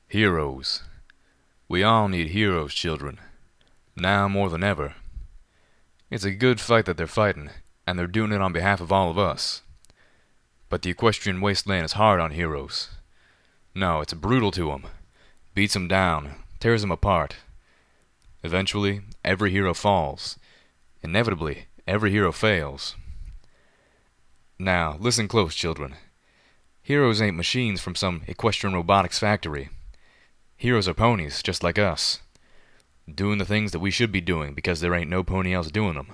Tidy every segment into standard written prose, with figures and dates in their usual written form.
Heroes. We all need heroes, children. Now more than ever. It's a good fight that they're fighting, and they're doing it on behalf of all of us. But the equestrian wasteland is hard on heroes. No, it's brutal to 'em. Beats 'em down, tears 'em apart. Eventually, every hero falls. Inevitably, every hero fails. Now, listen close, children. Heroes ain't machines from some equestrian robotics factory. Heroes are ponies, just like us. Doing the things that we should be doing because there ain't no pony else doing them.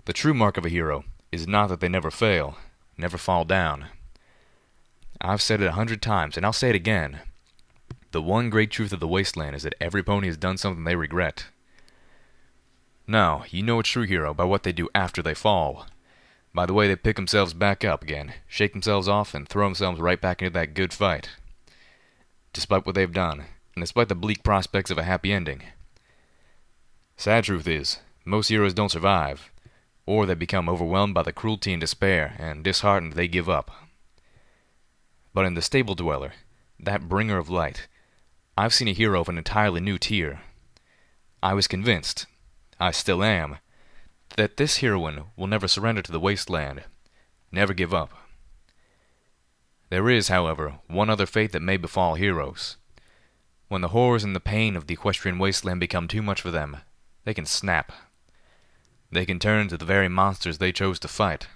The true mark of a hero is not that they never fail, never fall down. I've said it 100 times, and I'll say it again. The one great truth of the wasteland is that every pony has done something they regret. No, you know a true hero by what they do after they fall. By the way they pick themselves back up again, shake themselves off, and throw themselves right back into that good fight. Despite what they've done, and despite the bleak prospects of a happy ending. Sad truth is, most heroes don't survive, or they become overwhelmed by the cruelty and despair, and disheartened they give up. But in the Stable Dweller, that bringer of light, I've seen a hero of an entirely new tier. I was convinced, I still am, that this heroine will never surrender to the wasteland, never give up. There is, however, one other fate that may befall heroes. When the horrors and the pain of the equestrian wasteland become too much for them, they can snap. They can turn into the very monsters they chose to fight.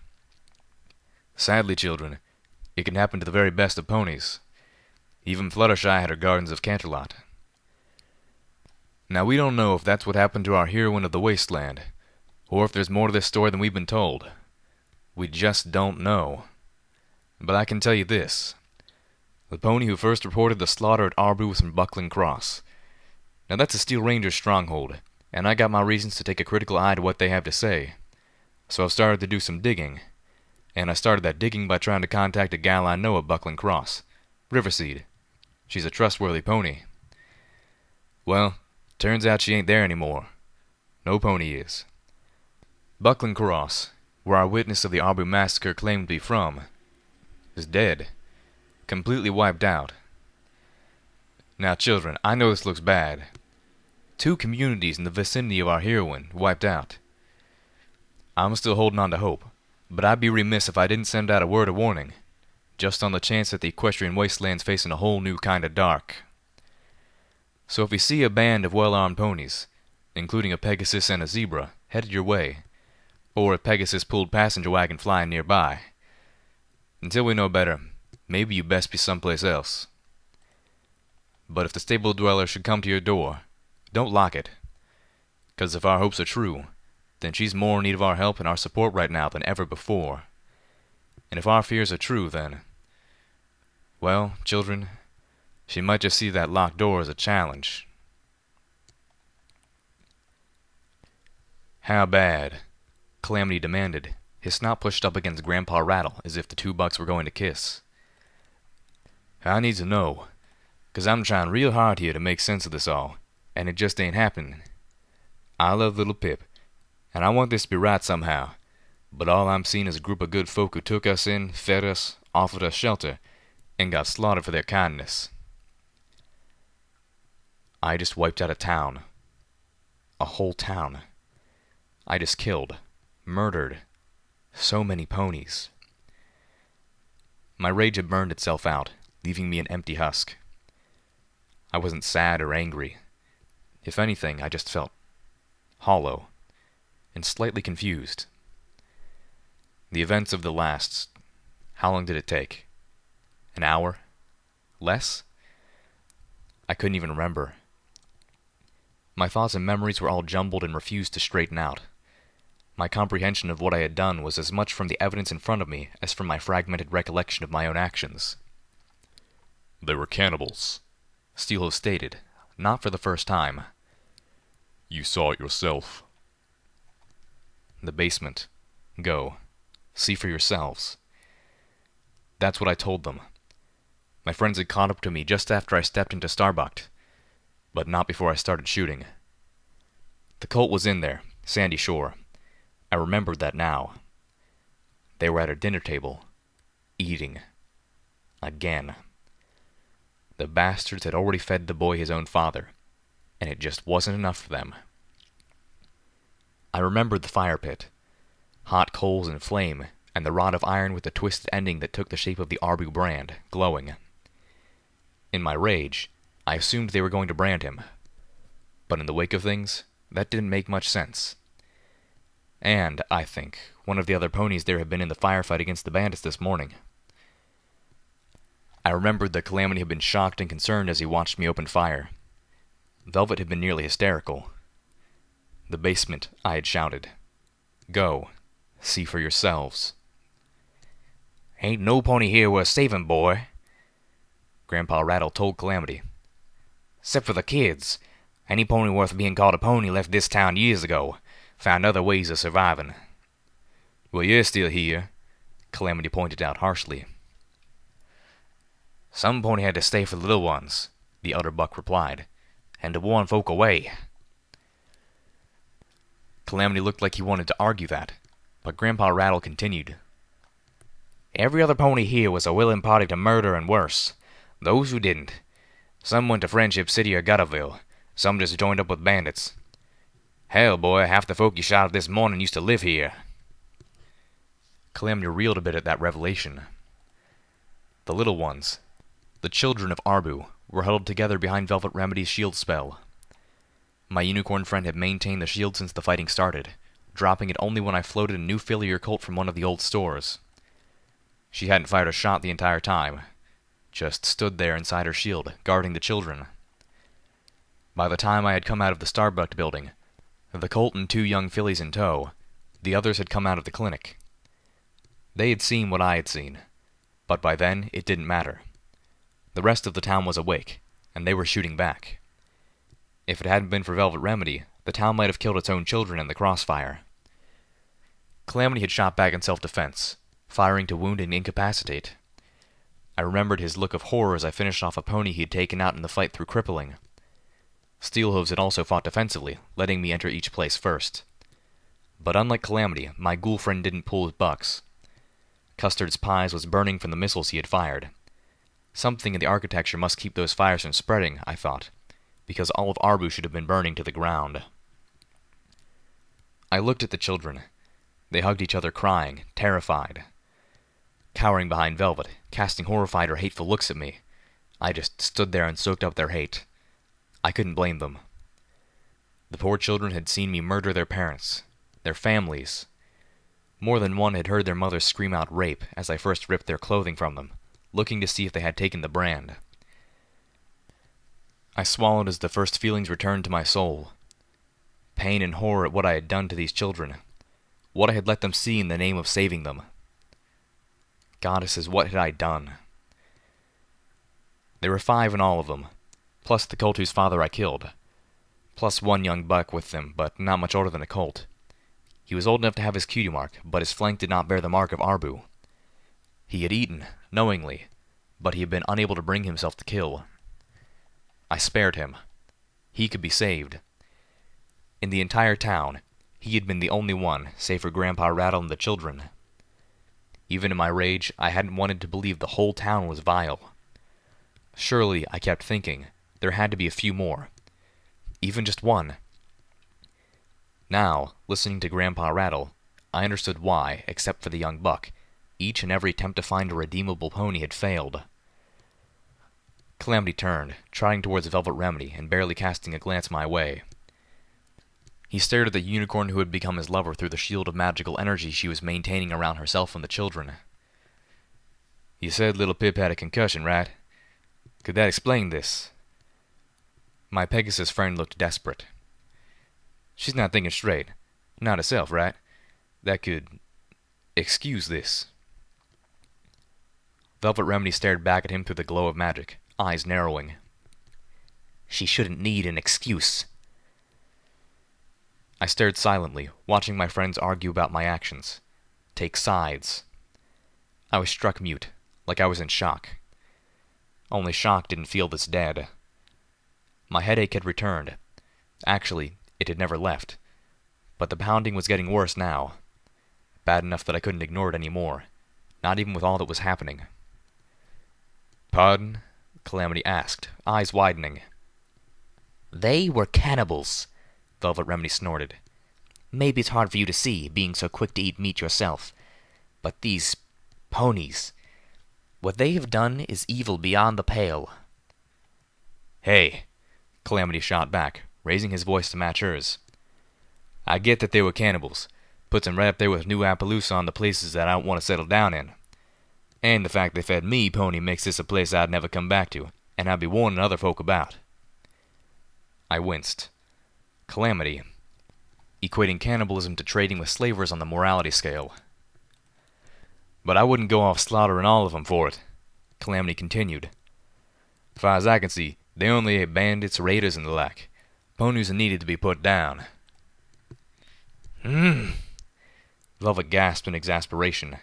Sadly, children, it can happen to the very best of ponies. Even Fluttershy had her gardens of Canterlot. Now we don't know if that's what happened to our heroine of the wasteland, or if there's more to this story than we've been told. We just don't know. But I can tell you this. The pony who first reported the slaughter at Arbu was from Buckland Cross. Now that's a Steel Ranger's stronghold, and I got my reasons to take a critical eye to what they have to say. So I started to do some digging. And I started that digging by trying to contact a gal I know at Buckland Cross, Riverseed. She's a trustworthy pony. Well, turns out she ain't there anymore. No pony is. Buckland Cross, where our witness of the Arbu massacre claimed to be from, is dead. Completely wiped out. Now, children, I know this looks bad. 2 communities in the vicinity of our heroine wiped out. I'm still holding on to hope, but I'd be remiss if I didn't send out a word of warning, just on the chance that the equestrian wasteland's facing a whole new kind of dark. So if you see a band of well-armed ponies, including a Pegasus and a zebra, headed your way, or a Pegasus-pulled passenger wagon flying nearby, until we know better, maybe you best be someplace else. But if the Stable Dweller should come to your door, don't lock it. 'Cause if our hopes are true, then she's more in need of our help and our support right now than ever before. And if our fears are true, then, well, children, she might just see that locked door as a challenge. How bad? Calamity demanded, his snout pushed up against Grandpa Rattle as if the 2 bucks were going to kiss. I need to know, 'cause I'm trying real hard here to make sense of this all, and it just ain't happening. I love little Pip, and I want this to be right somehow, but all I'm seeing is a group of good folk who took us in, fed us, offered us shelter, and got slaughtered for their kindness. I just wiped out a town. A whole town. I just killed, murdered, so many ponies. My rage had burned itself out, leaving me an empty husk. I wasn't sad or angry. If anything, I just felt hollow and slightly confused. The events of the last... How long did it take? An hour? Less? I couldn't even remember. My thoughts and memories were all jumbled and refused to straighten out. My comprehension of what I had done was as much from the evidence in front of me as from my fragmented recollection of my own actions. They were cannibals, Steelho stated, not for the first time. You saw it yourself. The basement. Go. See for yourselves. That's what I told them. My friends had caught up to me just after I stepped into Starbuck, but not before I started shooting. The Colt was in there, Sandy Shore. I remembered that now. They were at a dinner table, eating. Again. The bastards had already fed the boy his own father, and it just wasn't enough for them. I remembered the fire pit, hot coals and flame, and the rod of iron with the twisted ending that took the shape of the Arbu brand, glowing. In my rage, I assumed they were going to brand him. But in the wake of things, that didn't make much sense. And, I think, one of the other ponies there had been in the firefight against the bandits this morning. I remembered that Calamity had been shocked and concerned as he watched me open fire. Velvet had been nearly hysterical. The basement, I had shouted. Go. See for yourselves. Ain't no pony here worth saving, boy, Grandpa Rattle told Calamity. 'Cept for the kids. Any pony worth being called a pony left this town years ago. Found other ways of surviving. Well, you're still here, Calamity pointed out harshly. Some pony had to stay for the little ones, the elder buck replied, and to warn folk away. Calamity looked like he wanted to argue that, but Grandpa Rattle continued. Every other pony here was a willing party to murder and worse. Those who didn't. Some went to Friendship City or Gutterville. Some just joined up with bandits. Hell, boy, half the folk you shot at this morning used to live here. Calamity reeled a bit at that revelation. The little ones, the children of Arbu, were huddled together behind Velvet Remedy's shield spell. My unicorn friend had maintained the shield since the fighting started, dropping it only when I floated a new filier colt from one of the old stores. She hadn't fired a shot the entire time, just stood there inside her shield, guarding the children. By the time I had come out of the Starbuck building, the colt and 2 young fillies in tow, the others had come out of the clinic. They had seen what I had seen, but by then it didn't matter. The rest of the town was awake, and they were shooting back. If it hadn't been for Velvet Remedy, the town might have killed its own children in the crossfire. Calamity had shot back in self-defense, firing to wound and incapacitate. I remembered his look of horror as I finished off a pony he had taken out in the fight through crippling. Steelhooves had also fought defensively, letting me enter each place first. But unlike Calamity, my ghoul friend didn't pull his bucks. Custard's pies was burning from the missiles he had fired. Something in the architecture must keep those fires from spreading, I thought, because all of Arbu should have been burning to the ground. I looked at the children. They hugged each other crying, terrified. Cowering behind Velvet, casting horrified or hateful looks at me, I just stood there and soaked up their hate. I couldn't blame them. The poor children had seen me murder their parents, their families. More than one had heard their mothers scream out rape as I first ripped their clothing from them, looking to see if they had taken the brand. I swallowed as the first feelings returned to my soul. Pain and horror at what I had done to these children, what I had let them see in the name of saving them. Goddesses, what had I done? There were 5 in all of them, plus the colt whose father I killed, plus 1 young buck with them, but not much older than a colt. He was old enough to have his cutie mark, but his flank did not bear the mark of Arbu. He had eaten, knowingly, but he had been unable to bring himself to kill. I spared him. He could be saved. In the entire town, he had been the only one, save for Grandpa Rattle and the children. Even in my rage, I hadn't wanted to believe the whole town was vile. Surely, I kept thinking, there had to be a few more. Even just one. Now, listening to Grandpa Rattle, I understood why, except for the young buck, each and every attempt to find a redeemable pony had failed. Calamity turned, trotting towards Velvet Remedy and barely casting a glance my way. He stared at the unicorn who had become his lover through the shield of magical energy she was maintaining around herself and the children. "You said little Pip had a concussion, right? Could that explain this?" My Pegasus friend looked desperate. "She's not thinking straight. Not herself, right? That could excuse this." Velvet Remedy stared back at him through the glow of magic, eyes narrowing. "She shouldn't need an excuse." I stared silently, watching my friends argue about my actions. Take sides. I was struck mute, like I was in shock. Only shock didn't feel this dead. My headache had returned. Actually, it had never left. But the pounding was getting worse now. Bad enough that I couldn't ignore it anymore, not even with all that was happening. "Pardon? Calamity asked, eyes widening. They were cannibals, Velvet Remedy snorted. Maybe it's hard for you to see, being so quick to eat meat yourself. But these ponies, what they have done is evil beyond the pale. Hey, Calamity shot back, raising his voice to match hers. I get that they were cannibals. Puts them right up there with New Appaloosa on the places that I don't want to settle down in. And the fact they fed me pony makes this a place I'd never come back to, and I'd be warning other folk about. I winced. Calamity, equating cannibalism to trading with slavers on the morality scale. But I wouldn't go off slaughtering all of them for it, Calamity continued. As far as I can see, they only ate bandits, raiders, and the like. Ponies needed to be put down. Velvet gasped in exasperation.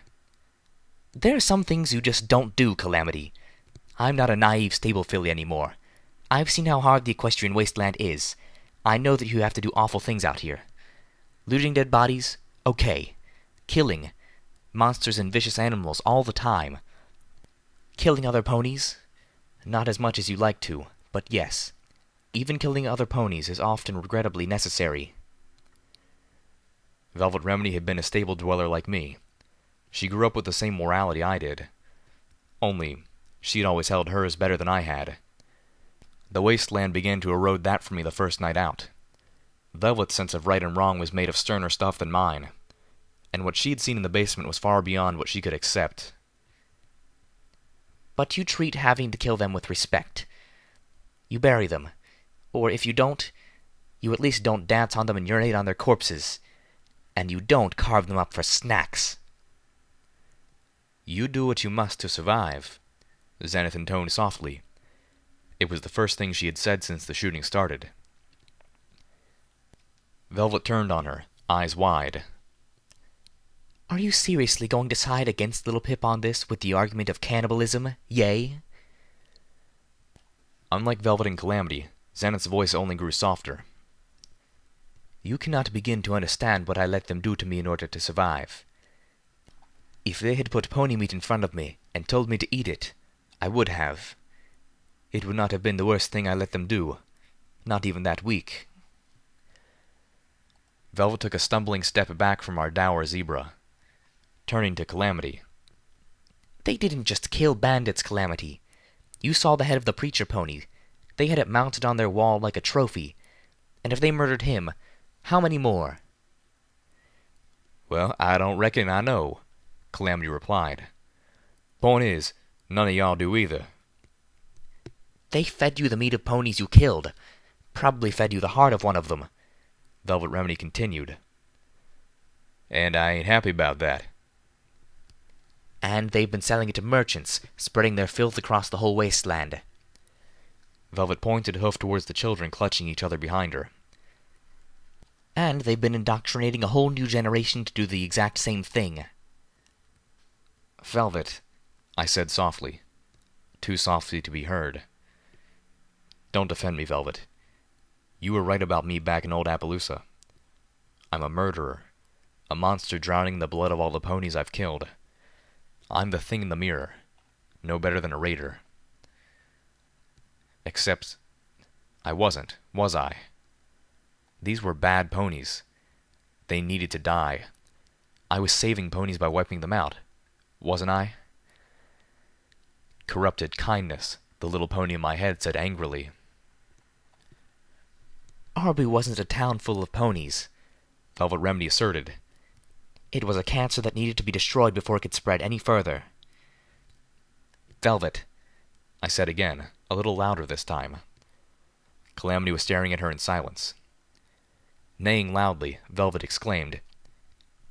There are some things you just don't do, Calamity. I'm not a naive stable filly anymore. I've seen how hard the equestrian wasteland is. I know that you have to do awful things out here. Looting dead bodies? Okay. Killing monsters and vicious animals all the time. Killing other ponies? Not as much as you like to, but yes. Even killing other ponies is often regrettably necessary. Velvet Remedy had been a stable dweller like me. She grew up with the same morality I did. Only, she'd always held hers better than I had. The wasteland began to erode that for me the first night out. Velvet's sense of right and wrong was made of sterner stuff than mine, and what she'd seen in the basement was far beyond what she could accept. But you treat having to kill them with respect. You bury them, or if you don't, you at least don't dance on them and urinate on their corpses, and you don't carve them up for snacks. You do what you must to survive, Zenith intoned softly. It was the first thing she had said since the shooting started. Velvet turned on her, eyes wide. Are you seriously going to side against Little Pip on this with the argument of cannibalism, yay? Unlike Velvet and Calamity, Zenith's voice only grew softer. You cannot begin to understand what I let them do to me in order to survive. If they had put pony meat in front of me and told me to eat it, I would have. It would not have been the worst thing I let them do, not even that week. Velvet took a stumbling step back from our dour zebra, turning to Calamity. They didn't just kill bandits, Calamity. You saw the head of the preacher pony. They had it mounted on their wall like a trophy. And if they murdered him, how many more? Well, I don't reckon I know, Calamity replied. Point is, none of y'all do either. They fed you the meat of ponies you killed. Probably fed you the heart of one of them, Velvet Remedy continued. And I ain't happy about that. And they've been selling it to merchants, spreading their filth across the whole wasteland. Velvet pointed hoof towards the children clutching each other behind her. And they've been indoctrinating a whole new generation to do the exact same thing. Velvet, I said softly, too softly to be heard. Don't defend me, Velvet. You were right about me back in old Appaloosa. I'm a murderer, a monster drowning in the blood of all the ponies I've killed. I'm the thing in the mirror, no better than a raider. Except, I wasn't, was I? These were bad ponies. They needed to die. I was saving ponies by wiping them out, wasn't I? Corrupted kindness, the little pony in my head said angrily. Arbu wasn't a town full of ponies, Velvet Remedy asserted. It was a cancer that needed to be destroyed before it could spread any further. Velvet, I said again, a little louder this time. Calamity was staring at her in silence. Neighing loudly, Velvet exclaimed,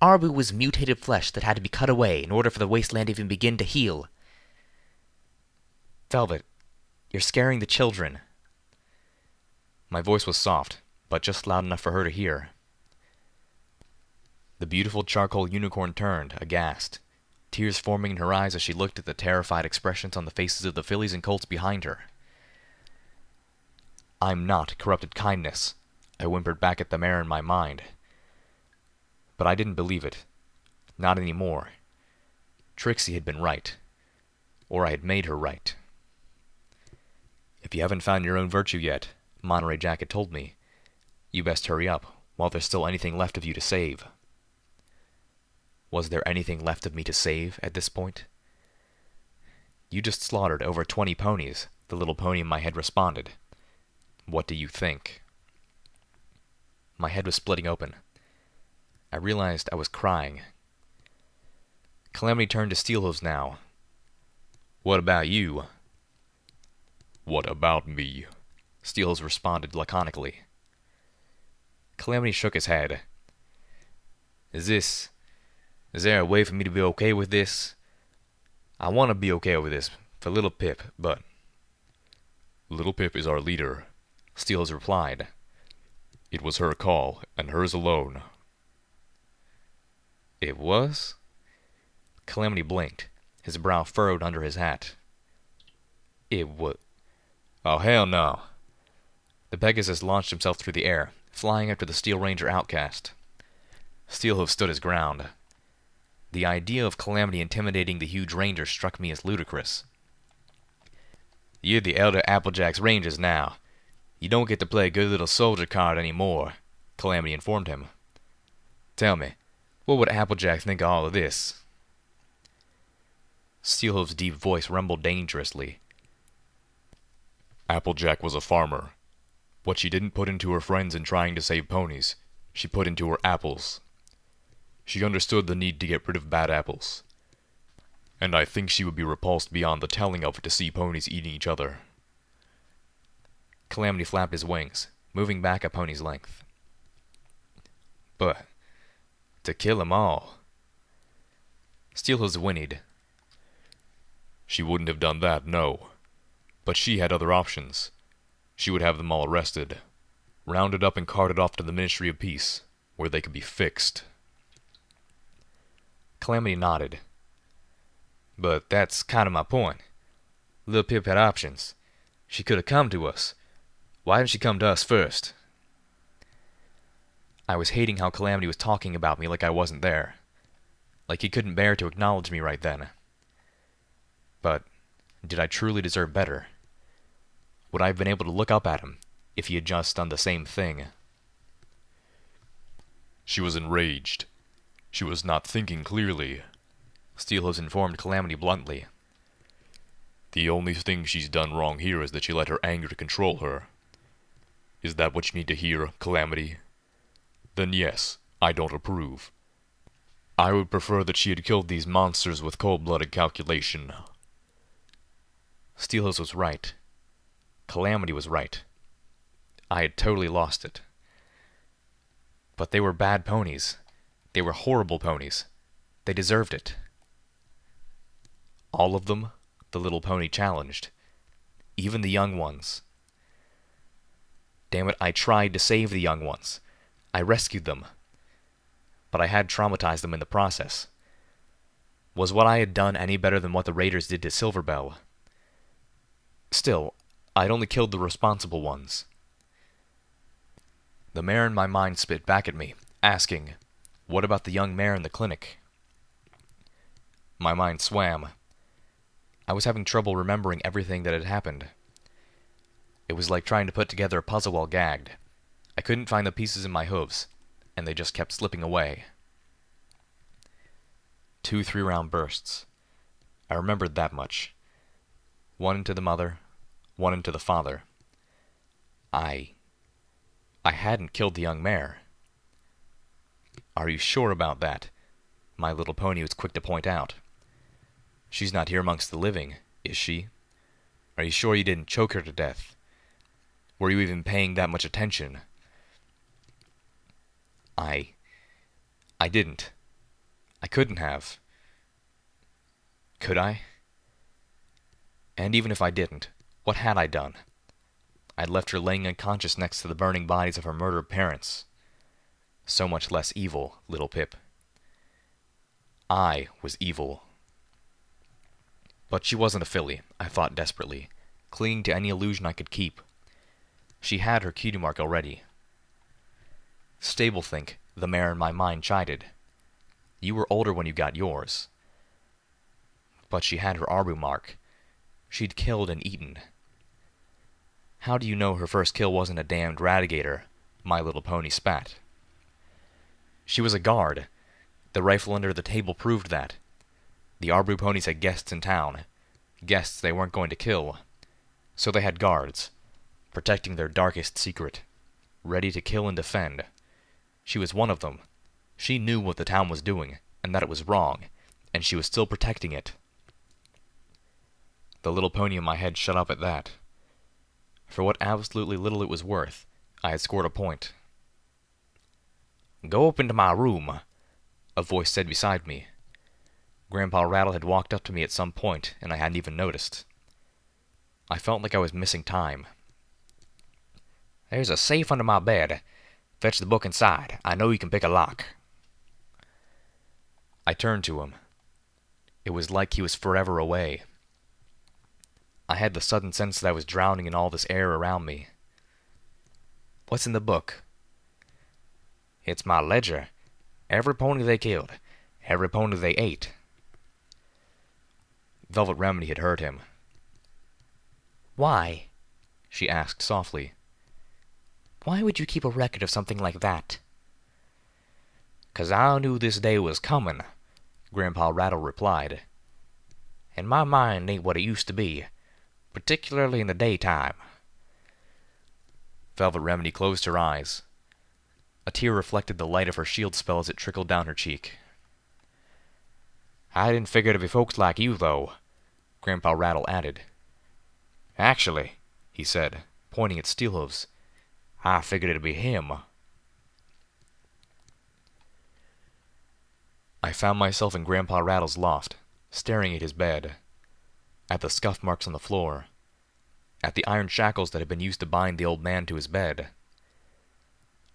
Arbu was mutated flesh that had to be cut away in order for the wasteland to even begin to heal. Velvet, you're scaring the children. My voice was soft, but just loud enough for her to hear. The beautiful charcoal unicorn turned, aghast, tears forming in her eyes as she looked at the terrified expressions on the faces of the fillies and colts behind her. I'm not corrupted kindness, I whimpered back at the mare in my mind. But I didn't believe it. Not anymore. Trixie had been right. Or I had made her right. If you haven't found your own virtue yet, Monterey Jack had told me, you best hurry up while there's still anything left of you to save. Was there anything left of me to save at this point? You just slaughtered over 20 ponies, the little pony in my head responded. What do you think? My head was splitting open. I realized I was crying. Calamity turned to Steelhooves now. What about you? What about me? Steelhooves responded laconically. Calamity shook his head. Is there a way for me to be okay with this? I want to be okay with this for Little Pip, but... Little Pip is our leader, Steelhooves replied. It was her call, and hers alone. It was? Calamity blinked, his brow furrowed under his hat. It was... Oh, hell no. The Pegasus launched himself through the air, flying after the Steel Ranger outcast. Steelhooves stood his ground. The idea of Calamity intimidating the huge ranger struck me as ludicrous. You're the elder Applejack's Rangers now. You don't get to play a good little soldier card anymore, Calamity informed him. Tell me, what would Applejack think of all of this? Steelhooves' deep voice rumbled dangerously. Applejack was a farmer. What she didn't put into her friends in trying to save ponies, she put into her apples. She understood the need to get rid of bad apples. And I think she would be repulsed beyond the telling of it to see ponies eating each other. Calamity flapped his wings, moving back a pony's length. But, to kill them all... Steelhooves whinnied. She wouldn't have done that, no. But she had other options. She would have them all arrested, rounded up and carted off to the Ministry of Peace, where they could be fixed. Calamity nodded. But that's kind of my point. Lil Pip had options. She could have come to us. Why didn't she come to us first? I was hating how Calamity was talking about me like I wasn't there. Like he couldn't bear to acknowledge me right then. But did I truly deserve better? Would I have been able to look up at him if he had just done the same thing? She was enraged. She was not thinking clearly, Steelhooves informed Calamity bluntly. The only thing she's done wrong here is that she let her anger control her. Is that what you need to hear, Calamity? Then yes, I don't approve. I would prefer that she had killed these monsters with cold-blooded calculation. Steelhooves was right. Calamity was right. I had totally lost it. But they were bad ponies. They were horrible ponies. They deserved it. All of them, the little pony challenged. Even the young ones. Damn it, I tried to save the young ones. I rescued them. But I had traumatized them in the process. Was what I had done any better than what the raiders did to Silverbell? Still, I'd only killed the responsible ones. The mare in my mind spit back at me, asking, what about the young mare in the clinic? My mind swam. I was having trouble remembering everything that had happened. It was like trying to put together a puzzle while gagged. I couldn't find the pieces in my hooves, and they just kept slipping away. 2 3-round bursts. I remembered that much. 1 into the mother, 1 into the father. I hadn't killed the young mare. Are you sure about that? My little pony was quick to point out. She's not here amongst the living, is she? Are you sure you didn't choke her to death? Were you even paying that much attention? I didn't. I couldn't have. Could I? And even if I didn't, what had I done? I'd left her laying unconscious next to the burning bodies of her murdered parents. So much less evil, little Pip. I was evil. But she wasn't a filly, I thought desperately, clinging to any illusion I could keep. She had her cutie mark already. Stablethink, the mare in my mind chided. You were older when you got yours. But she had her Arbu mark. She'd killed and eaten. How do you know her first kill wasn't a damned radigator? My Little Pony spat. She was a guard. The rifle under the table proved that. The Arbu ponies had guests in town. Guests they weren't going to kill. So they had guards, protecting their darkest secret, ready to kill and defend. She was one of them. She knew what the town was doing, and that it was wrong, and she was still protecting it. The little pony in my head shut up at that. For what absolutely little it was worth, I had scored a point. "Go up into my room," a voice said beside me. Grandpa Rattle had walked up to me at some point, and I hadn't even noticed. I felt like I was missing time. "There's a safe under my bed. Fetch the book inside. I know you can pick a lock." I turned to him. It was like he was forever away. I had the sudden sense that I was drowning in all this air around me. "What's in the book?" "It's my ledger. Every pony they killed. Every pony they ate." Velvet Remedy had heard him. "Why?" she asked softly. "Why would you keep a record of something like that?" "'Cause I knew this day was comin'," Grandpa Rattle replied. "And my mind ain't what it used to be, particularly in the daytime." Velvet Remedy closed her eyes. A tear reflected the light of her shield spell as it trickled down her cheek. "I didn't figure it'd be folks like you, though," Grandpa Rattle added. "Actually," he said, pointing at Steelhooves, "I figured it'd be him." I found myself in Grandpa Rattle's loft, staring at his bed, at the scuff marks on the floor, at the iron shackles that had been used to bind the old man to his bed.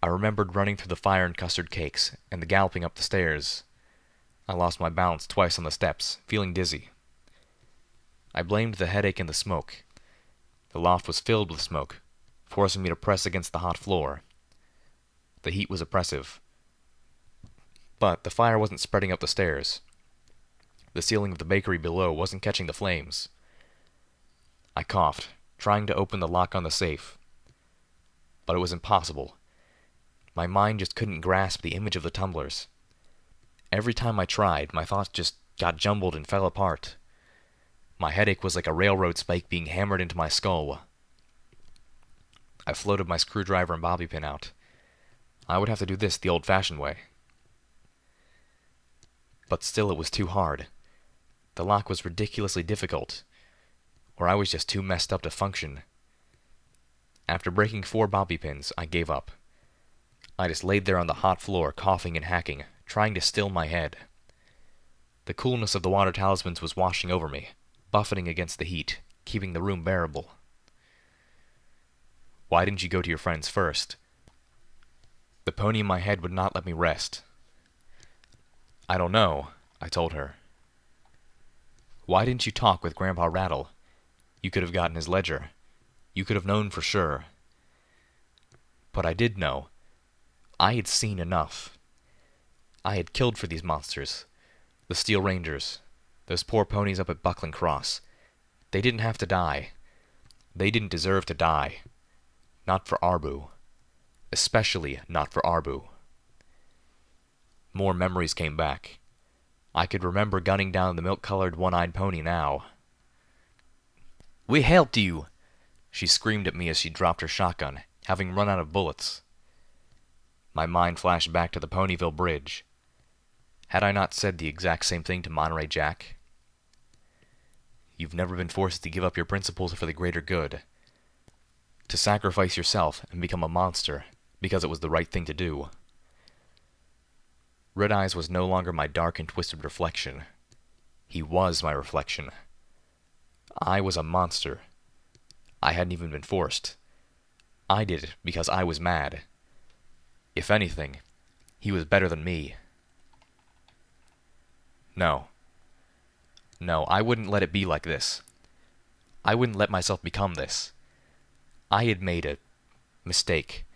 I remembered running through the fire and custard cakes, and the galloping up the stairs. I lost my balance twice on the steps, feeling dizzy. I blamed the headache and the smoke. The loft was filled with smoke, forcing me to press against the hot floor. The heat was oppressive. But the fire wasn't spreading up the stairs. The ceiling of the bakery below wasn't catching the flames. I coughed, trying to open the lock on the safe. But it was impossible. My mind just couldn't grasp the image of the tumblers. Every time I tried, my thoughts just got jumbled and fell apart. My headache was like a railroad spike being hammered into my skull. I floated my screwdriver and bobby pin out. I would have to do this the old-fashioned way. But still it was too hard. The lock was ridiculously difficult, or I was just too messed up to function. After breaking 4 bobby pins, I gave up. I just laid there on the hot floor, coughing and hacking, trying to still my head. The coolness of the water talismans was washing over me, buffeting against the heat, keeping the room bearable. "Why didn't you go to your friends first?" The pony in my head would not let me rest. "I don't know," I told her. "Why didn't you talk with Grandpa Rattle? You could have gotten his ledger. You could have known for sure." But I did know. I had seen enough. I had killed for these monsters. The Steel Rangers. Those poor ponies up at Buckland Cross. They didn't have to die. They didn't deserve to die. Not for Arbu. Especially not for Arbu. More memories came back. I could remember gunning down the milk-colored one-eyed pony now. "We helped you!" she screamed at me as she dropped her shotgun, having run out of bullets. My mind flashed back to the Ponyville Bridge. Had I not said the exact same thing to Monterey Jack? You've never been forced to give up your principles for the greater good. To sacrifice yourself and become a monster because it was the right thing to do. Red Eyes was no longer my dark and twisted reflection. He was my reflection. I was a monster. I hadn't even been forced. I did it because I was mad. If anything, he was better than me. No. No, I wouldn't let it be like this. I wouldn't let myself become this. I had made a mistake.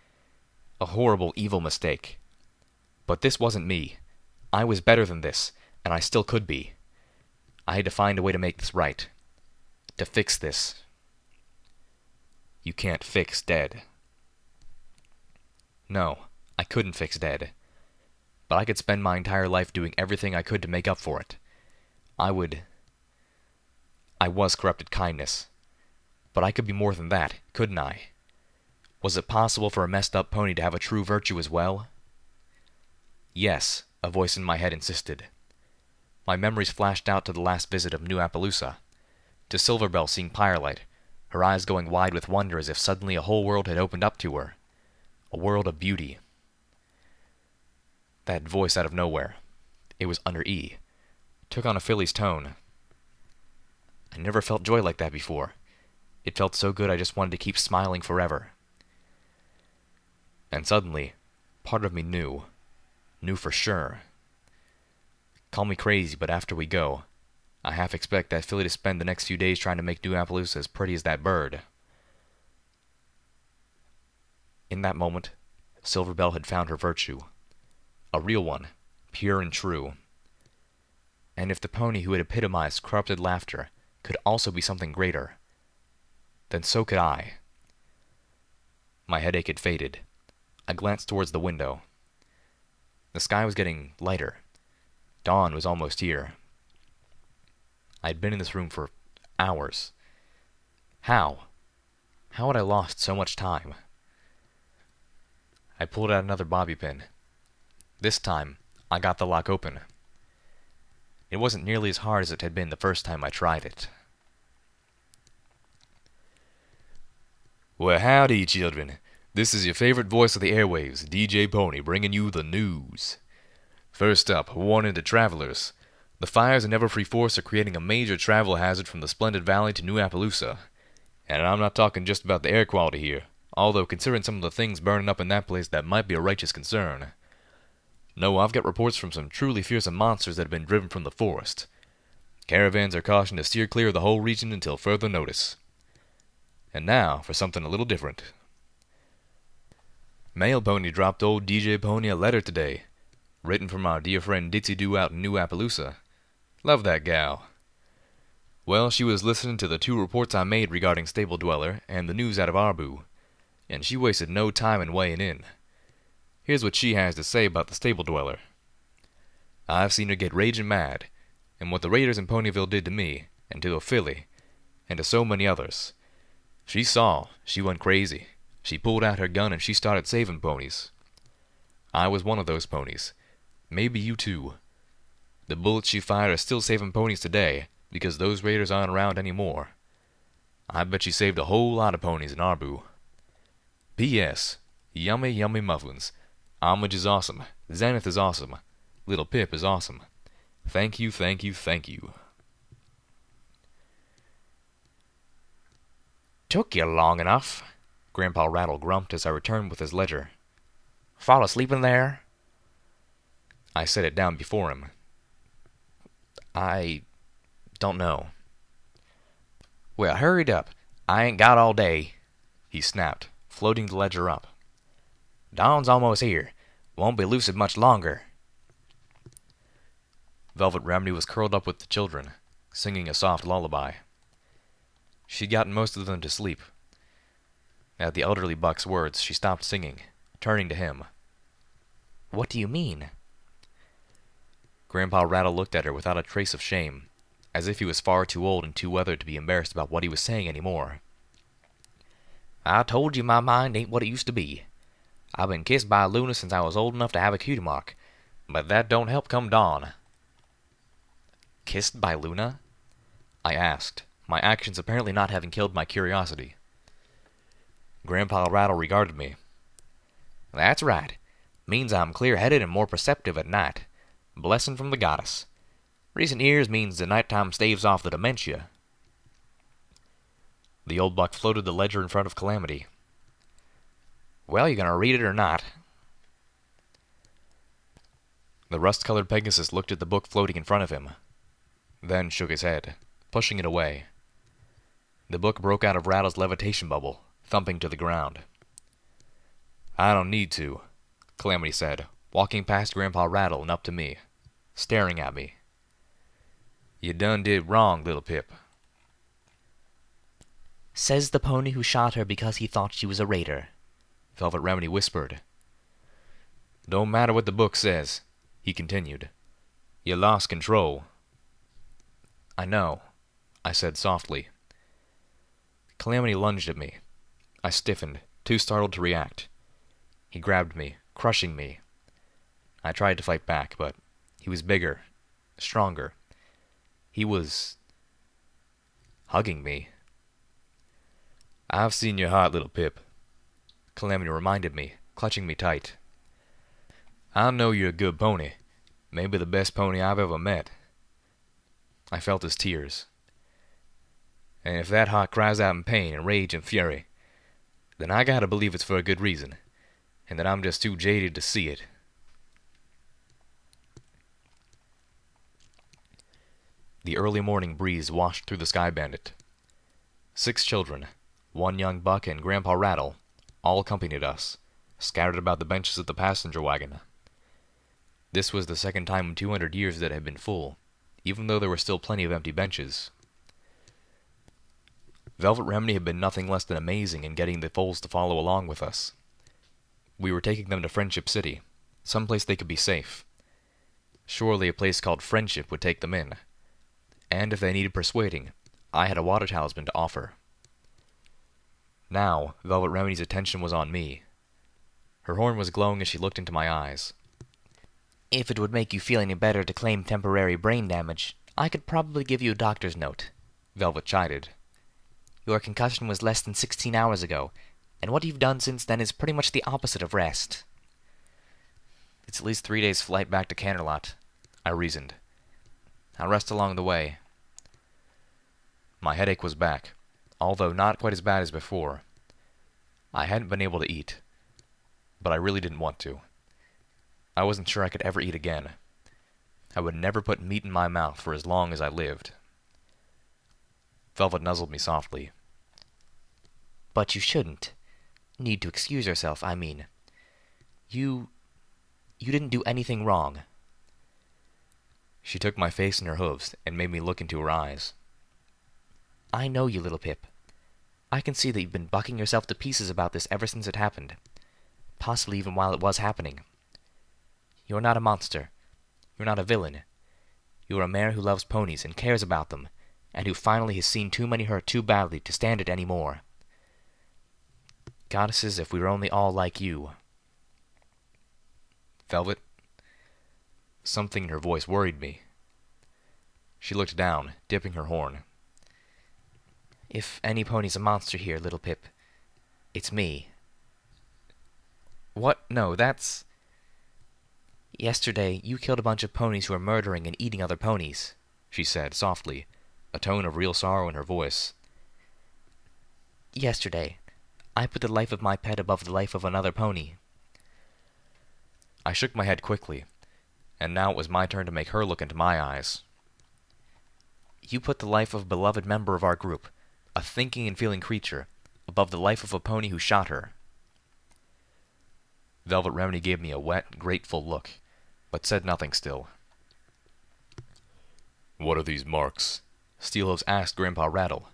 A horrible, evil mistake. But this wasn't me. I was better than this, and I still could be. I had to find a way to make this right. To fix this. You can't fix dead. No, I couldn't fix dead. But I could spend my entire life doing everything I could to make up for it. I was corrupted kindness. But I could be more than that, couldn't I? Was it possible for a messed up pony to have a true virtue as well? Yes, a voice in my head insisted. My memories flashed out to the last visit of New Appaloosa, to Silverbell seeing Firelight, her eyes going wide with wonder as if suddenly a whole world had opened up to her. A world of beauty. That voice out of nowhere, it was under E, took on a filly's tone. I never felt joy like that before. It felt so good I just wanted to keep smiling forever. And suddenly, part of me knew for sure. Call me crazy, but after we go, I half expect that filly to spend the next few days trying to make New Appaloosa as pretty as that bird. In that moment, Silverbell had found her virtue. A real one, pure and true. And if the pony who had epitomized corrupted laughter could also be something greater, then so could I. My headache had faded. I glanced towards the window. The sky was getting lighter. Dawn was almost here. I had been in this room for hours. How? How had I lost so much time? I pulled out another bobby pin. This time, I got the lock open. It wasn't nearly as hard as it had been the first time I tried it. Well, howdy, children. This is your favorite voice of the airwaves, DJ Pony, bringing you the news. First up, a warning to travelers. The fires in Everfree Forest are creating a major travel hazard from the Splendid Valley to New Appaloosa. And I'm not talking just about the air quality here, although considering some of the things burning up in that place, that might be a righteous concern. No, I've got reports from some truly fearsome monsters that have been driven from the forest. Caravans are cautioned to steer clear of the whole region until further notice. And now for something a little different. Mail Pony dropped old DJ Pony a letter today, written from our dear friend Ditsy Doo out in New Appaloosa. Love that gal. Well, she was listening to the 2 reports I made regarding Stable Dweller and the news out of Arbu, and she wasted no time in weighing in. Here's what she has to say about the Stable Dweller. I've seen her get raging mad, and what the raiders in Ponyville did to me, and to a filly, and to so many others. She went crazy. She pulled out her gun and she started saving ponies. I was one of those ponies. Maybe you too. The bullets she fired are still saving ponies today, because those raiders aren't around anymore. I bet she saved a whole lot of ponies in Arbu. P.S. Yummy, yummy muffins. Homage is awesome. Zenith is awesome. Little Pip is awesome. Thank you, thank you, thank you. Took you long enough, Grandpa Rattle grumped as I returned with his ledger. Fall asleep in there? I set it down before him. I don't know. Well, hurried up. I ain't got all day, he snapped, floating the ledger up. Dawn's almost here. Won't be lucid much longer. Velvet Remedy was curled up with the children, singing a soft lullaby. She'd gotten most of them to sleep. At the elderly buck's words, she stopped singing, turning to him. What do you mean? Grandpa Rattle looked at her without a trace of shame, as if he was far too old and too weathered to be embarrassed about what he was saying anymore. I told you my mind ain't what it used to be. I've been kissed by Luna since I was old enough to have a cutie mark, but that don't help come dawn. Kissed by Luna? I asked, my actions apparently not having killed my curiosity. Grandpa Rattle regarded me. That's right. Means I'm clear-headed and more perceptive at night. Blessing from the goddess. Recent years means the nighttime staves off the dementia. The old buck floated the ledger in front of Calamity. Well, you gonna read it or not? The rust-colored Pegasus looked at the book floating in front of him, then shook his head, pushing it away. The book broke out of Rattle's levitation bubble, thumping to the ground. I don't need to, Calamity said, walking past Grandpa Rattle and up to me, staring at me. You done did wrong, little Pip. Says the pony who shot her because he thought she was a raider, Velvet Remedy whispered. Don't matter what the book says, he continued. You lost control. I know, I said softly. Calamity lunged at me. I stiffened, too startled to react. He grabbed me, crushing me. I tried to fight back, but he was bigger, stronger. He was hugging me. I've seen your heart, little Pip, Calamity reminded me, clutching me tight. I know you're a good pony, maybe the best pony I've ever met. I felt his tears. And if that heart cries out in pain and rage and fury, then I gotta believe it's for a good reason, and that I'm just too jaded to see it. The early morning breeze washed through the Sky Bandit. 6 children, 1 young buck and Grandpa Rattle, all accompanied us, scattered about the benches of the passenger wagon. This was the second time in 200 years that it had been full, even though there were still plenty of empty benches. Velvet Remedy had been nothing less than amazing in getting the foals to follow along with us. We were taking them to Friendship City, someplace they could be safe. Surely a place called Friendship would take them in. And if they needed persuading, I had a water talisman to offer. Now, Velvet Remedy's attention was on me. Her horn was glowing as she looked into my eyes. If it would make you feel any better to claim temporary brain damage, I could probably give you a doctor's note, Velvet chided. Your concussion was less than 16 hours ago, and what you've done since then is pretty much the opposite of rest. It's at least 3 days' flight back to Canterlot, I reasoned. I'll rest along the way. My headache was back, although not quite as bad as before. I hadn't been able to eat, but I really didn't want to. I wasn't sure I could ever eat again. I would never put meat in my mouth for as long as I lived. Velvet nuzzled me softly. But you shouldn't. Need to excuse yourself, I mean. You didn't do anything wrong. She took my face in her hooves and made me look into her eyes. I know you, little Pip. I can see that you've been bucking yourself to pieces about this ever since it happened. Possibly even while it was happening. You're not a monster. You're not a villain. You're a mare who loves ponies and cares about them, and who finally has seen too many hurt too badly to stand it any more. Goddesses, if we were only all like you. Velvet? Something in her voice worried me. She looked down, dipping her horn. If any pony's a monster here, little Pip, it's me. What? No, that's... Yesterday, you killed a bunch of ponies who were murdering and eating other ponies, she said softly, a tone of real sorrow in her voice. Yesterday, I put the life of my pet above the life of another pony. I shook my head quickly, and now it was my turn to make her look into my eyes. You put the life of a beloved member of our group, a thinking and feeling creature, above the life of a pony who shot her. Velvet Remedy gave me a wet, grateful look, but said nothing still. What are these marks? Steelhooves asked Grandpa Rattle.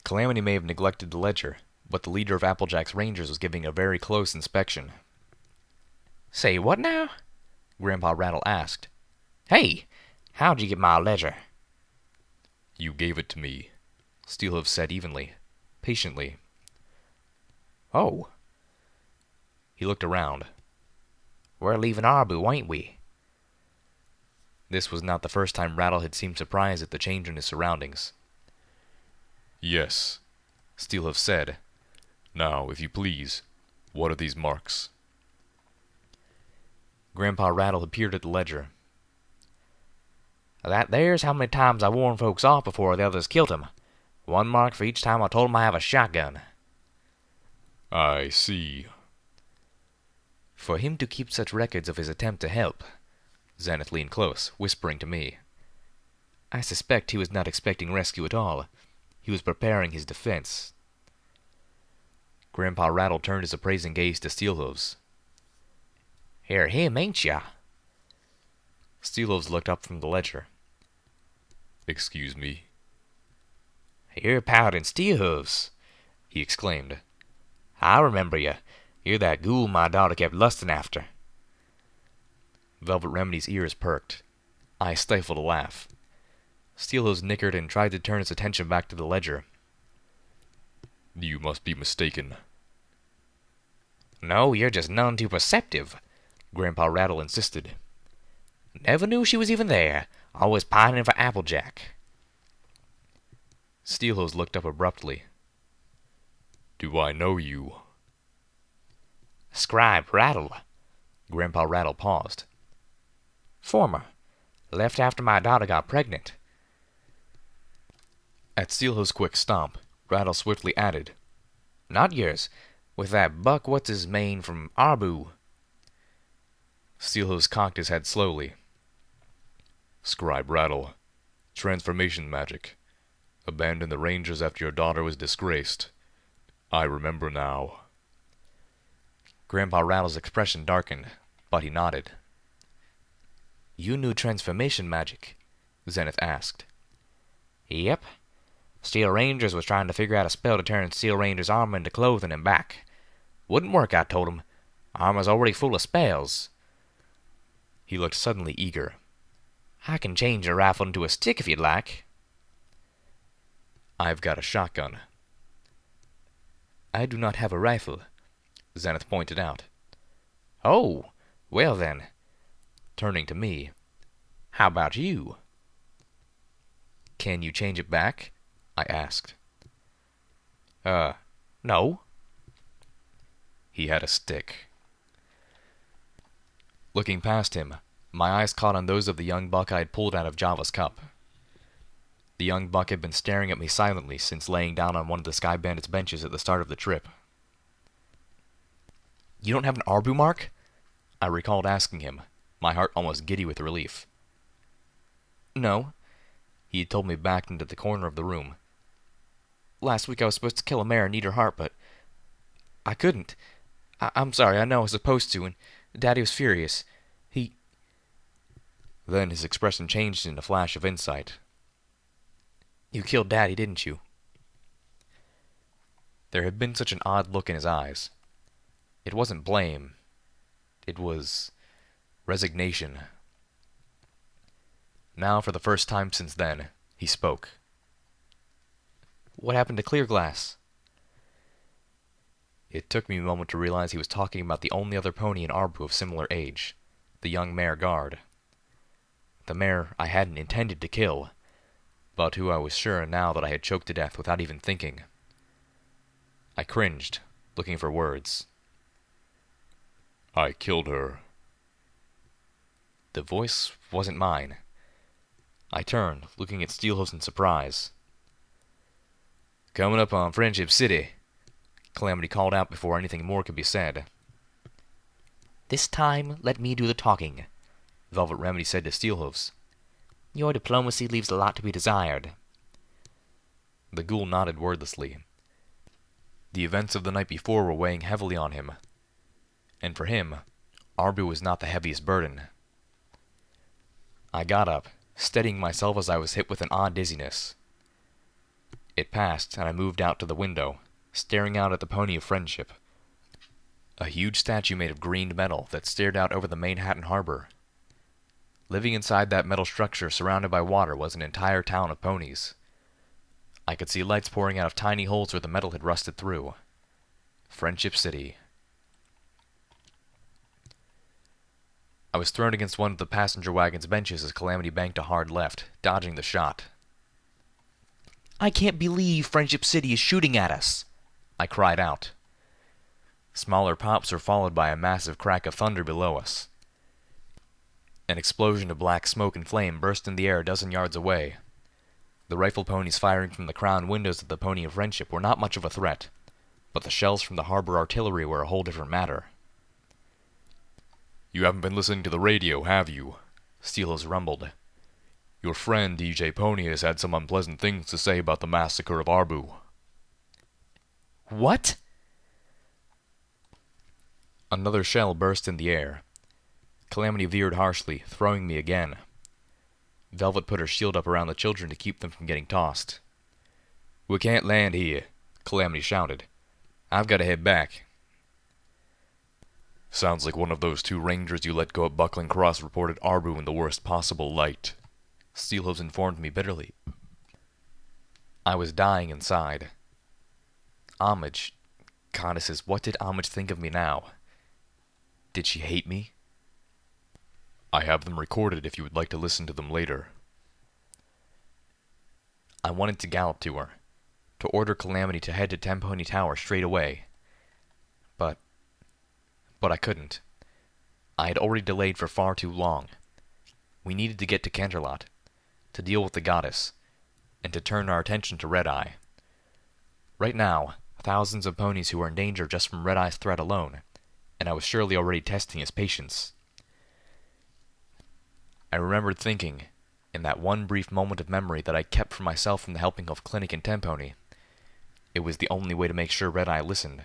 Calamity may have neglected the ledger, but the leader of Applejack's Rangers was giving a very close inspection. Say, what now? Grandpa Rattle asked. Hey, how'd you get my ledger? You gave it to me, Steelhooves said evenly, patiently. Oh. He looked around. We're leaving Arbu, ain't we? This was not the first time Rattle had seemed surprised at the change in his surroundings. Yes, Steelhooves said. Now, if you please, what are these marks? Grandpa Rattle had peered at the ledger. That there's how many times I warned folks off before the others killed him. 1 mark for each time I told him I have a shotgun. I see. For him to keep such records of his attempt to help, Zenith leaned close, whispering to me. I suspect he was not expecting rescue at all. He was preparing his defense. Grandpa Rattle turned his appraising gaze to Steelhooves. You're him, ain't ya? Steelhooves looked up from the ledger. Excuse me. "You're Paladin Steelhooves," he exclaimed. "I remember you. You're that ghoul my daughter kept lusting after." Velvet Remedy's ears perked. I stifled a laugh. Steelhooves nickered and tried to turn his attention back to the ledger. "You must be mistaken." "No, you're just none too perceptive," Grandpa Rattle insisted. "Never knew she was even there. Always pining for Applejack." Steelhooves looked up abruptly. "Do I know you?" "Scribe Rattle." Grandpa Rattle paused. "Former. Left after my daughter got pregnant." At Steelhooves' quick stomp, Rattle swiftly added, "Not yours. With that buck what's-his-mane from Arbu." Steelhooves cocked his head slowly. "Scribe Rattle. Transformation magic. Abandoned the Rangers after your daughter was disgraced. I remember now." Grandpa Rattle's expression darkened, but he nodded. "You knew transformation magic?" Zenith asked. "Yep. Steel Rangers was trying to figure out a spell to turn Steel Rangers' armor into clothing and back. Wouldn't work, I told him. Armor's already full of spells." He looked suddenly eager. "I can change a rifle into a stick if you'd like." "I've got a shotgun." "I do not have a rifle," Zenith pointed out. "Oh, well then," turning to me, "how about you?" "Can you change it back?" I asked. No." He had a stick. Looking past him, my eyes caught on those of the young buck I had pulled out of Java's cup. The young buck had been staring at me silently since laying down on one of the Sky Bandit's benches at the start of the trip. "You don't have an Arbu mark?" I recalled asking him, my heart almost giddy with relief. "No." He had told me back into the corner of the room. "Last week I was supposed to kill a mare and eat her heart, but I couldn't. I'm sorry, I know I was supposed to, and Daddy was furious. He—" Then his expression changed in a flash of insight. "You killed Daddy, didn't you?" There had been such an odd look in his eyes. It wasn't blame. It was resignation. Now, for the first time since then, he spoke. "What happened to Clear Glass?" It took me a moment to realize he was talking about the only other pony in Arbu of similar age, the young mare Guard. The mare I hadn't intended to kill, but who I was sure now that I had choked to death without even thinking. I cringed, looking for words. "I killed her." The voice wasn't mine. I turned, looking at Steelhooves in surprise. "Coming up on Friendship City," Calamity called out before anything more could be said. "This time, let me do the talking," Velvet Remedy said to Steelhooves. "Your diplomacy leaves a lot to be desired." The ghoul nodded wordlessly. The events of the night before were weighing heavily on him. And for him, Arbu was not the heaviest burden. I got up, steadying myself as I was hit with an odd dizziness. It passed, and I moved out to the window, staring out at the Pony of Friendship. A huge statue made of greened metal that stared out over the Manhattan harbor. Living inside that metal structure surrounded by water was an entire town of ponies. I could see lights pouring out of tiny holes where the metal had rusted through. Friendship City. I was thrown against one of the passenger wagon's benches as Calamity banked a hard left, dodging the shot. "I can't believe Friendship City is shooting at us!" I cried out. Smaller pops were followed by a massive crack of thunder below us. An explosion of black smoke and flame burst in the air a dozen yards away. The rifle ponies firing from the crown windows of the Pony of Friendship were not much of a threat, but the shells from the harbor artillery were a whole different matter. "You haven't been listening to the radio, have you?" Steelhooves rumbled. "Your friend DJ Pony has had some unpleasant things to say about the massacre of Arbu." "What?" Another shell burst in the air. Calamity veered harshly, throwing me again. Velvet put her shield up around the children to keep them from getting tossed. We can't land here, Calamity shouted. I've got to head back. Sounds like one of those two rangers you let go at Buckling Cross reported Arbu in the worst possible light, Steelhooves informed me bitterly. I was dying inside. Homage. Goddesses, what did Homage think of me now? Did she hate me? I have them recorded if you would like to listen to them later. I wanted to gallop to her, to order Calamity to head to Temponi Tower straight away. But I couldn't. I had already delayed for far too long. We needed to get to Canterlot, to deal with the goddess, and to turn our attention to Red Eye. Right now, thousands of ponies who were in danger just from Red Eye's threat alone, and I was surely already testing his patience. I remembered thinking, in that one brief moment of memory that I kept for myself from the Helping Hoof Clinic in Temponi, it was the only way to make sure Red Eye listened.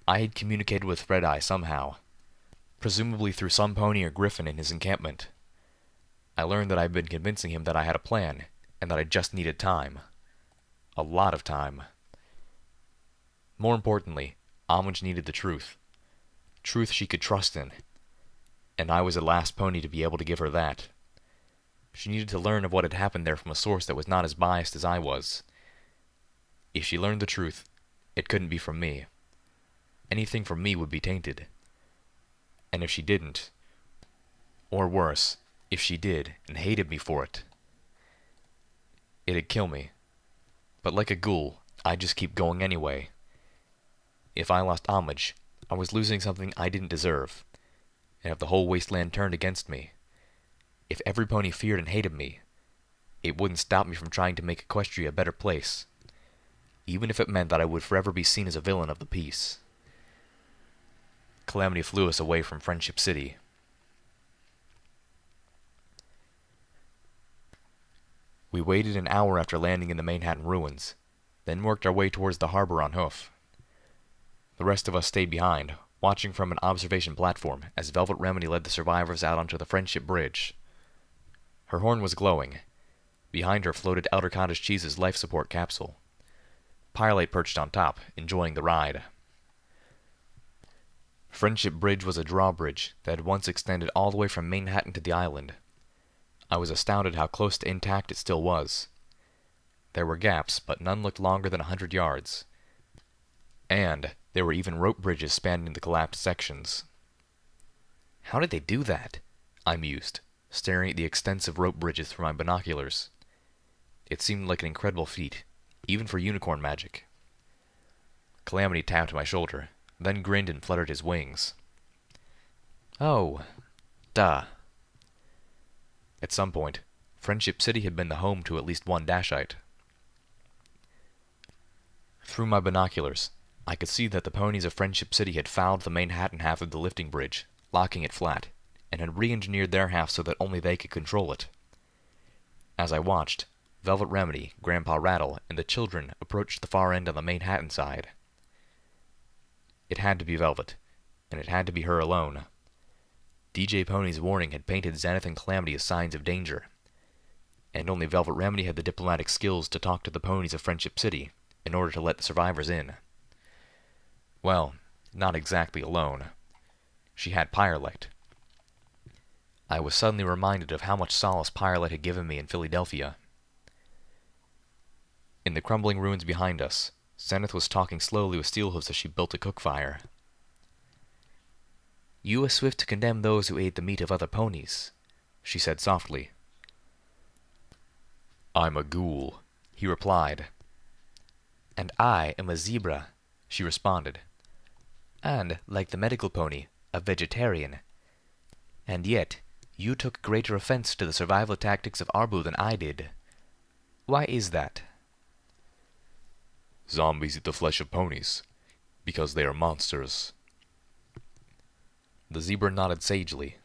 I had communicated with Red Eye somehow, presumably through some pony or griffin in his encampment. I learned that I had been convincing him that I had a plan, and that I just needed time. A lot of time. More importantly, Homage needed the truth. Truth she could trust in. And I was the last pony to be able to give her that. She needed to learn of what had happened there from a source that was not as biased as I was. If she learned the truth, it couldn't be from me. Anything from me would be tainted. And if she didn't, or worse, if she did and hated me for it, it'd kill me. But like a ghoul, I'd just keep going anyway. If I lost Homage, I was losing something I didn't deserve. And if the whole wasteland turned against me, if every pony feared and hated me, it wouldn't stop me from trying to make Equestria a better place, even if it meant that I would forever be seen as a villain of the peace. Calamity flew us away from Friendship City. We waited an hour after landing in the Manhattan ruins, then worked our way towards the harbor on hoof. The rest of us stayed behind, watching from an observation platform as Velvet Remedy led the survivors out onto the Friendship Bridge. Her horn was glowing. Behind her floated Elder Cottage Cheese's life support capsule. Pirelite perched on top, enjoying the ride. Friendship Bridge was a drawbridge that had once extended all the way from Manhattan to the island. I was astounded how close to intact it still was. There were gaps, but none looked longer than 100 yards. And there were even rope bridges spanning the collapsed sections. How did they do that? I mused, staring at the extensive rope bridges through my binoculars. It seemed like an incredible feat, even for unicorn magic. Calamity tapped my shoulder, then grinned and fluttered his wings. Oh, duh. At some point, Friendship City had been the home to at least one Dashite. Through my binoculars, I could see that the ponies of Friendship City had fouled the Manhattan half of the lifting bridge, locking it flat, and had re-engineered their half so that only they could control it. As I watched, Velvet Remedy, Grandpa Rattle, and the children approached the far end on the Manhattan side. It had to be Velvet, and it had to be her alone. DJ Pony's warning had painted Zenith and Calamity as signs of danger, and only Velvet Remedy had the diplomatic skills to talk to the ponies of Friendship City in order to let the survivors in. Well, not exactly alone. She had Pirelite. I was suddenly reminded of how much solace Pirelite had given me in Philadelphia. In the crumbling ruins behind us, Zenith was talking slowly with Steelhooves as she built a cook fire. "You are swift to condemn those who ate the meat of other ponies," she said softly. "I'm a ghoul," he replied. "And I am a zebra," she responded. "And, like the medical pony, a vegetarian. And yet, you took greater offense to the survival tactics of Arbu than I did. Why is that?" "Zombies eat the flesh of ponies, because they are monsters." The zebra nodded sagely.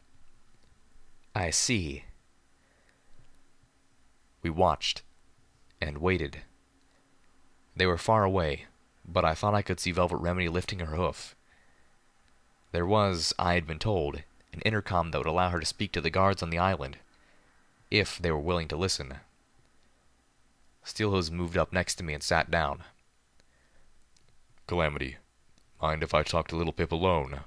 "I see." We watched, and waited. They were far away, but I thought I could see Velvet Remedy lifting her hoof. There was, I had been told, an intercom that would allow her to speak to the guards on the island, if they were willing to listen. Steelhooves moved up next to me and sat down. Calamity, mind if I talk to little Pip alone?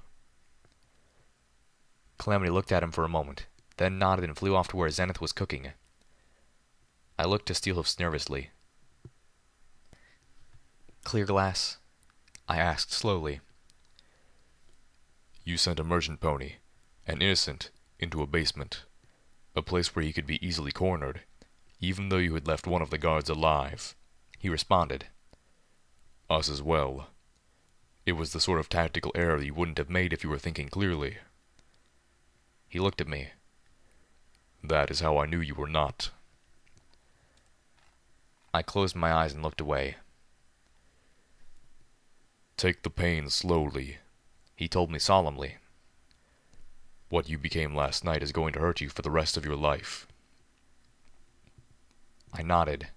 Calamity looked at him for a moment, then nodded and flew off to where Zenith was cooking. I looked to Steelhooves nervously. Clear glass? I asked slowly. You sent a merchant pony, an innocent, into a basement, a place where he could be easily cornered, even though you had left one of the guards alive, he responded. Us as well. It was the sort of tactical error you wouldn't have made if you were thinking clearly. He looked at me. That is how I knew you were not. I closed my eyes and looked away. Take the pain slowly, he told me solemnly. What you became last night is going to hurt you for the rest of your life. I nodded.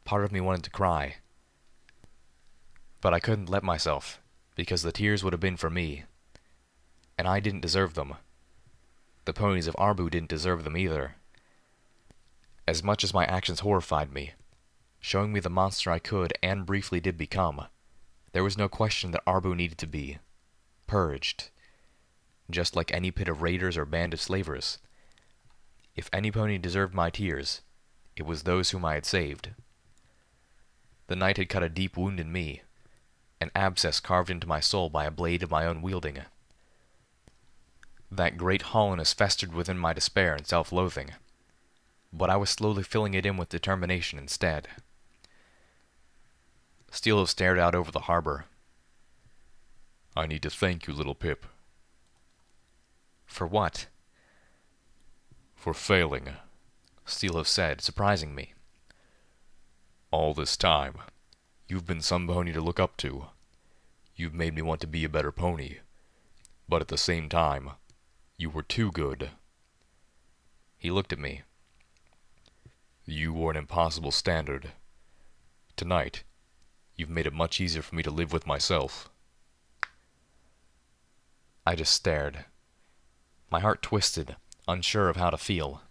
Part of me wanted to cry. But I couldn't let myself, because the tears would have been for me. And I didn't deserve them. The ponies of Arbu didn't deserve them either. As much as my actions horrified me, showing me the monster I could and briefly did become, there was no question that Arbu needed to be purged. Just like any pit of raiders or band of slavers. If any pony deserved my tears, it was those whom I had saved. The night had cut a deep wound in me, an abscess carved into my soul by a blade of my own wielding. That great hollowness festered within my despair and self-loathing, but I was slowly filling it in with determination instead. Steelhooves stared out over the harbor. I need to thank you, little Pip. For what? For failing, Steelhooves said, surprising me. All this time, you've been some pony to look up to. You've made me want to be a better pony. But at the same time, you were too good. He looked at me. You were an impossible standard. Tonight, you've made it much easier for me to live with myself. I just stared. My heart twisted, unsure of how to feel.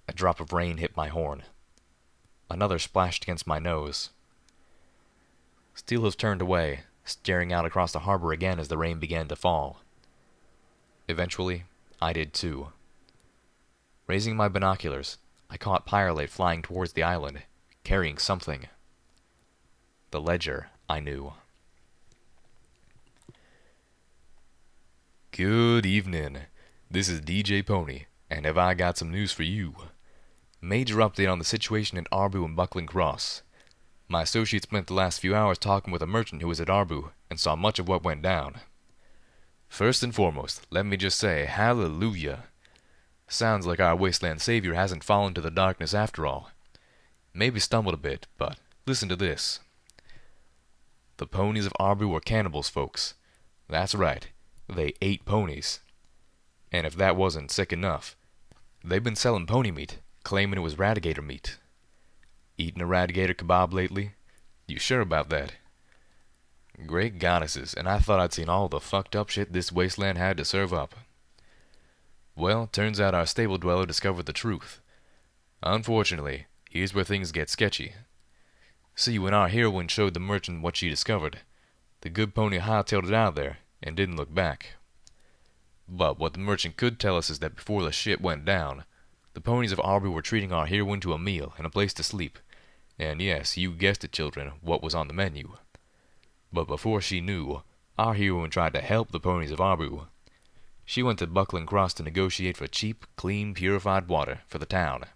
A drop of rain hit my horn. Another splashed against my nose. Steelhooves turned away, staring out across the harbor again as the rain began to fall. Eventually, I did too. Raising my binoculars, I caught Pyrelate flying towards the island, carrying something. The ledger, I knew. Good evening. This is DJ Pony, and have I got some news for you. Major update on the situation at Arbu and Buckling Cross. My associate spent the last few hours talking with a merchant who was at Arbu, and saw much of what went down. First and foremost, let me just say, hallelujah. Sounds like our wasteland savior hasn't fallen to the darkness after all. Maybe stumbled a bit, but listen to this. The ponies of Arbu were cannibals, folks. That's right. They ate ponies. And if that wasn't sick enough, they've been selling pony meat, claiming it was radigator meat. Eating a radigator kebab lately? You sure about that? Great goddesses, and I thought I'd seen all the fucked up shit this wasteland had to serve up. Well, turns out our stable dweller discovered the truth. Unfortunately, here's where things get sketchy. See, when our heroine showed the merchant what she discovered, the good pony hightailed it out of there, and didn't look back. But what the merchant could tell us is that before the shit went down, the ponies of Arbu were treating our heroine to a meal and a place to sleep, and yes, you guessed it, children, what was on the menu. But before she knew, our heroine tried to help the ponies of Arbu. She went to Buckling Cross to negotiate for cheap, clean, purified water for the town.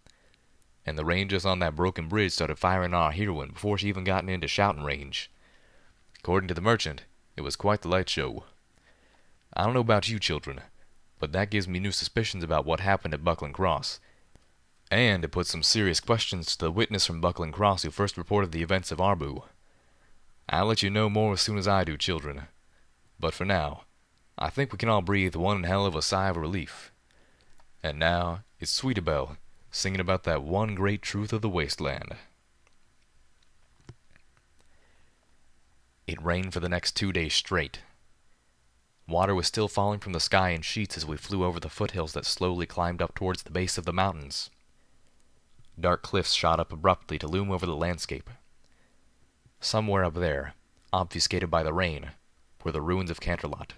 And the rangers on that broken bridge started firing our heroine before she even got into shouting range. According to the merchant, it was quite the light show. I don't know about you children, but that gives me new suspicions about what happened at Buckling Cross. And it puts some serious questions to the witness from Buckling Cross who first reported the events of Arbu. I'll let you know more as soon as I do, children. But for now, I think we can all breathe one hell of a sigh of relief. And now, it's Sweetabelle, singing about that one great truth of the wasteland. It rained for the next 2 days straight. Water was still falling from the sky in sheets as we flew over the foothills that slowly climbed up towards the base of the mountains. Dark cliffs shot up abruptly to loom over the landscape. Somewhere up there, obfuscated by the rain, were the ruins of Canterlot,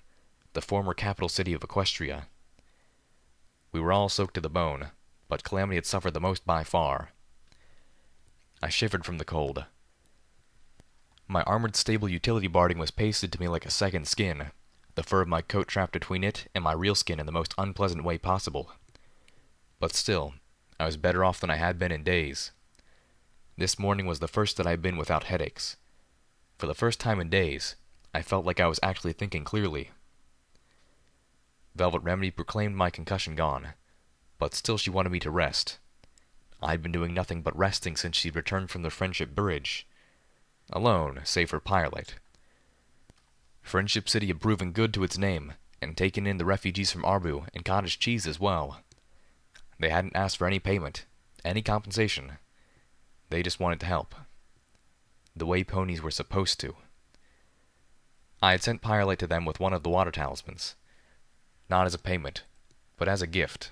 the former capital city of Equestria. We were all soaked to the bone, but Calamity had suffered the most by far. I shivered from the cold. My armored stable utility barding was pasted to me like a second skin, the fur of my coat trapped between it and my real skin in the most unpleasant way possible. But still, I was better off than I had been in days. This morning was the first that I had been without headaches. For the first time in days, I felt like I was actually thinking clearly. Velvet Remedy proclaimed my concussion gone, but still she wanted me to rest. I'd been doing nothing but resting since she'd returned from the Friendship Bridge. Alone, save for Firelight. Friendship City had proven good to its name, and taken in the refugees from Arbu and cottage cheese as well. They hadn't asked for any payment, any compensation. They just wanted to help. The way ponies were supposed to. I had sent Firelight to them with one of the water talismans. Not as a payment, but as a gift.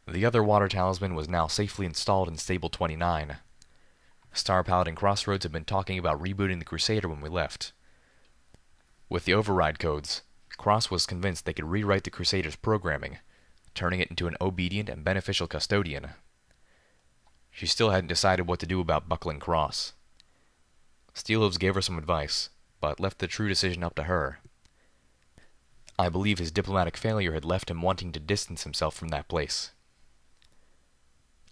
The other water talisman was now safely installed in Stable 29. Star Paladin and Crossroads had been talking about rebooting the Crusader when we left. With the override codes, Cross was convinced they could rewrite the Crusader's programming, turning it into an obedient and beneficial custodian. She still hadn't decided what to do about buckling Cross. Steelhooves gave her some advice, but left the true decision up to her. I believe his diplomatic failure had left him wanting to distance himself from that place.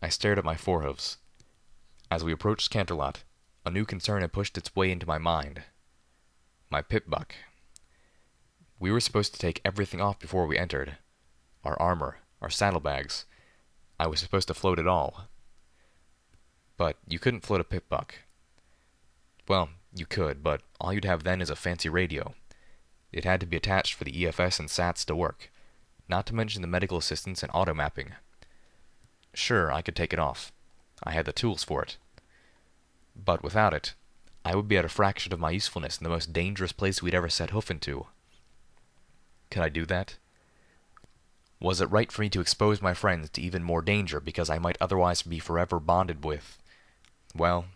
I stared at my forehoofs. As we approached Canterlot, a new concern had pushed its way into my mind. My pip-buck. We were supposed to take everything off before we entered. Our armor, our saddlebags. I was supposed to float it all. But you couldn't float a pip-buck. Well, you could, but all you'd have then is a fancy radio. It had to be attached for the EFS and SATs to work, not to mention the medical assistance and auto-mapping. Sure, I could take it off. I had the tools for it. But without it, I would be at a fraction of my usefulness in the most dangerous place we'd ever set hoof into. Could I do that? Was it right for me to expose my friends to even more danger because I might otherwise be forever bonded with, well,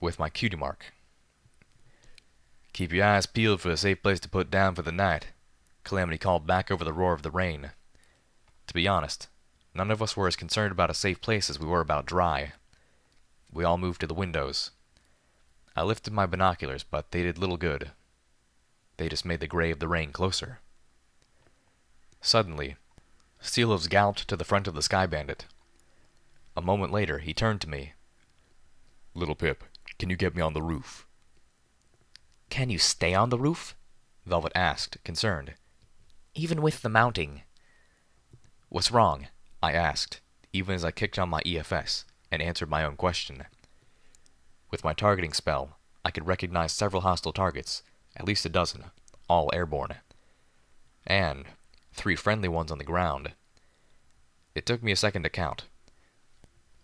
with my cutie mark? "Keep your eyes peeled for a safe place to put down for the night," Calamity called back over the roar of the rain. To be honest, none of us were as concerned about a safe place as we were about dry. We all moved to the windows. I lifted my binoculars, but they did little good. They just made the gray of the rain closer. Suddenly, Steelhooves galloped to the front of the Sky Bandit. A moment later, he turned to me. "Little Pip, can you get me on the roof?" "Can you stay on the roof?" Velvet asked, concerned. "Even with the mounting?" "What's wrong?" I asked, even as I kicked on my EFS, and answered my own question. With my targeting spell, I could recognize several hostile targets, at least a dozen, all airborne. And 3 friendly ones on the ground. It took me a second to count.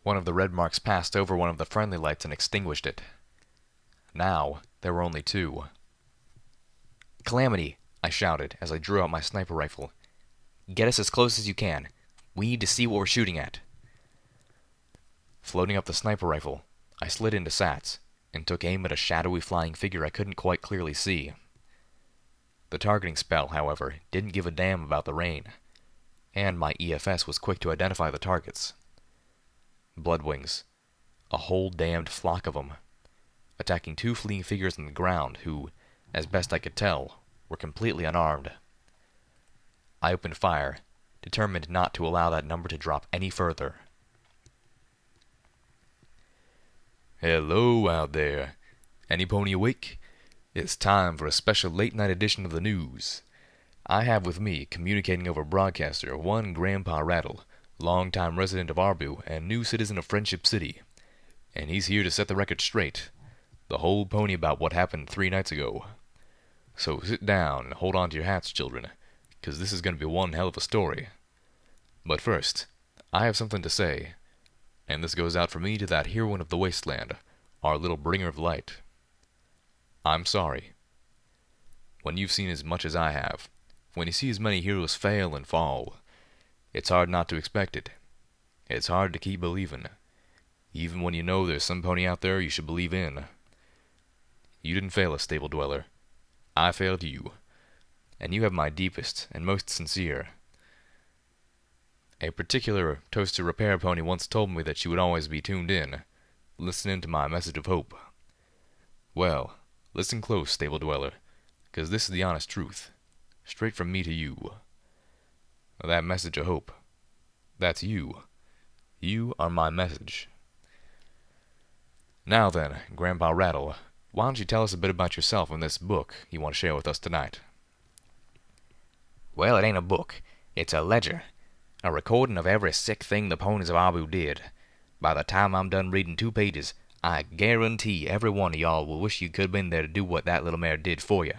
One of the red marks passed over one of the friendly lights and extinguished it. Now, there were only 2. "Calamity," I shouted as I drew out my sniper rifle. "Get us as close as you can. We need to see what we're shooting at." Floating up the sniper rifle, I slid into SATs, and took aim at a shadowy flying figure I couldn't quite clearly see. The targeting spell, however, didn't give a damn about the rain, and my EFS was quick to identify the targets. Bloodwings. A whole damned flock of them, attacking 2 fleeing figures on the ground who, as best I could tell, were completely unarmed. I opened fire, determined not to allow that number to drop any further. "Hello out there. Any pony awake? It's time for a special late-night edition of the news. I have with me, communicating over broadcaster, one Grandpa Rattle, longtime resident of Arbu and new citizen of Friendship City. And he's here to set the record straight. The whole pony about what happened 3 nights ago. So sit down and hold on to your hats, children, 'cause this is going to be one hell of a story. But first, I have something to say. And this goes out from me to that heroine of the wasteland, our little bringer of light. I'm sorry. When you've seen as much as I have, when you see as many heroes fail and fall, it's hard not to expect it. It's hard to keep believing, even when you know there's some pony out there you should believe in. You didn't fail us, Stable Dweller. I failed you, and you have my deepest and most sincere. A particular toaster repair pony once told me that she would always be tuned in, listening to my message of hope. Well, listen close, Stable Dweller, 'cause this is the honest truth, straight from me to you. That message of hope, that's you. You are my message. Now then, Grandpa Rattle, why don't you tell us a bit about yourself and this book you want to share with us tonight? Well, it ain't a book. It's a ledger. A recording of every sick thing the ponies of Arbu did. By the time I'm done reading 2 pages, I guarantee every one of y'all will wish you could have been there to do what that little mare did for you.